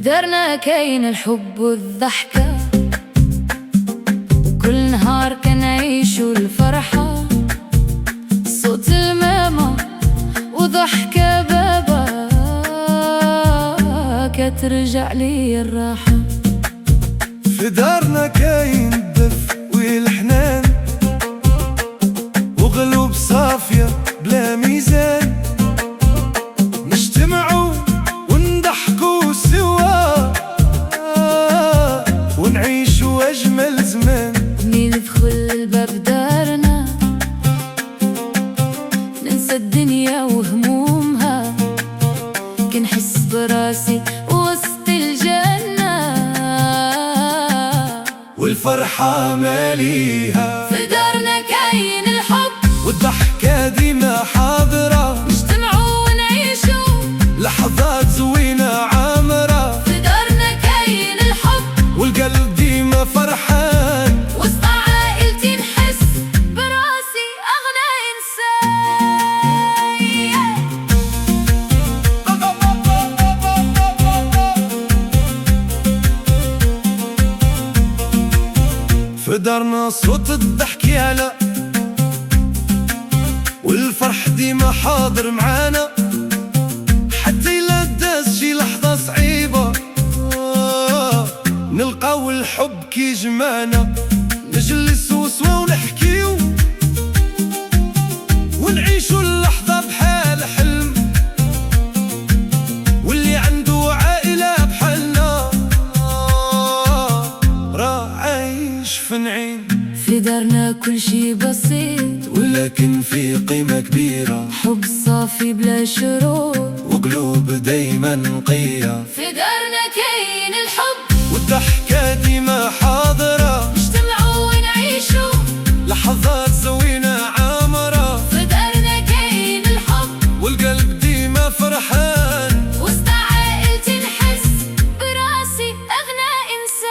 دارنا كاين الحب والضحكة، وكل نهار كنعيشو الفرحة. صوت الماما وضحكة بابا كترجع لي الراحة. في دارنا كاين الدفء والحنان، وقلوب صافية بلا ميزان. نجتمعوا ونضحكوا سوا ونعيشوا أجمل زمان. منين ندخل الباب دارنا ننسى الدنيا وهمومها، كنحس براسي وسط الجنة والفرحة ماليها. في دارنا كاين الحب والضحكة ديما حاضرة، نجتمعوا ونعيشوا لحظات زوينة عامرة. في دارنا كاين الحب والقلب ديما فرحان، وسط عائلتي نحس براسي أغنى إنسان. في دارنا صوت الضحك يعلى، والفرح ديما حاضر معانا. حتى إلا داز شي لحظة صعيبة نلقاو الحب كيجمعنا. نجلسو سوا ونحكيو ونعيشو اللحظة بحال حلم، واللي عنده عائلة بحالنا راه عايش في نعيم. في دارنا كل شي بسيط ولكن في قيمة كبيرة، حب صافي بلا شروط وقلوب دايما نقية. في دارنا كاين الحب والضحكة ديما حاضرة، نجتمعوا ونعيشوا لحظات زوينة عامرة. في دارنا كاين الحب والقلب ديما فرحان، وسط عائلتي نحس براسي أغنى إنسان.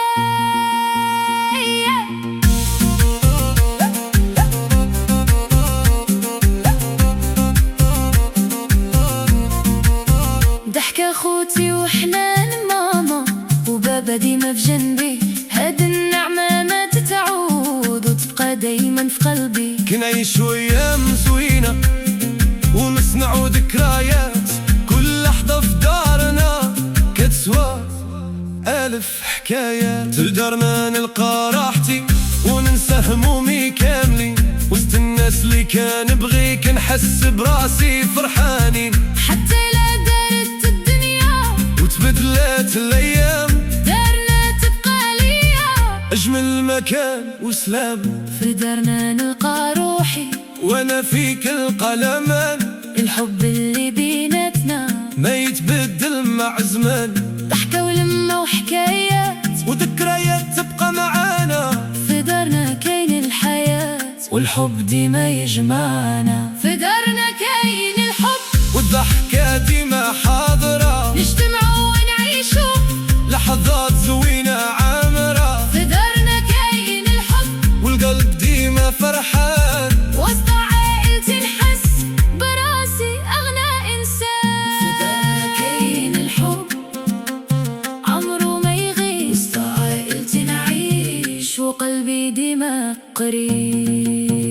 ضحكة خوتي وحنان ماما وبابا ديما في جنبي، هاد النعمة ما تتعود وتبقى دايما في قلبي. كنعيشو أيام زوينة ونصنعو ذكريات، كل لحظة في دارنا كتسوى ألف حكايات. دارنا نلقى راحتي وننسى همومي كاملين، وسط الناس اللي كنبغي كنحس براسي فرحانين. حتى لا دارت الدنيا وتبدلت الأيام، دارنا تبقى ليا أجمل مكان وسلام. في دارنا نلقى روحي وأنا فيك القلمان، الحب اللي بيناتنا ما يتبدل مع زمان. ضحكة ولمة وحكايات وذكريات تبقى معانا. في دارنا كاين الحياة والحب ديما يجمعنا. في دارنا كاين الحب والضحكة ديما حاضرة، نجتمعوا ونعيشوا لحظات زوينة عامرة. في دارنا كاين الحب والقلب ديما فرحان، وسط عائلتي نحس براسي أغنى إنسان. في دارنا كاين الحب عمره ما يغيب، وسط عائلتي نعيش وقلبي ديما قريب.